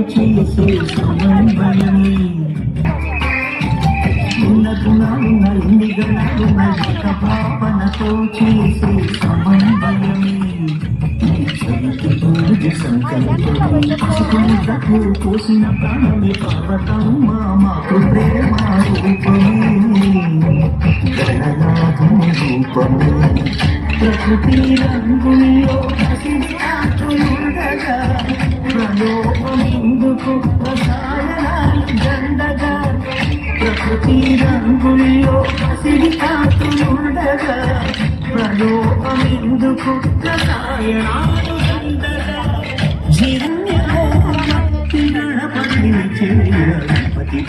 చేసే సమన్వయమే ఉన్న గుణాలున్న ఎన్ని గణాలున్న ఒక భావనతో చేసే సమన్వయమే సంకల్పం కోసిన ప్రాణమే పర్వతం మాకు ప్రేమ రూపమే గణనాథం రూపమే ప్రకృతి రంగుల్లో పసిడియాత్రులుండగా ప్రలోభమెందుకు రసాయనాలు దండగా ప్రకృతి రంగుల్లో పసిడియాత్రులుండగా ప్రలోభమెందుకు రసాయనాలు దండగా జిరణ్యమోహ గణపతి చేయ గణపతి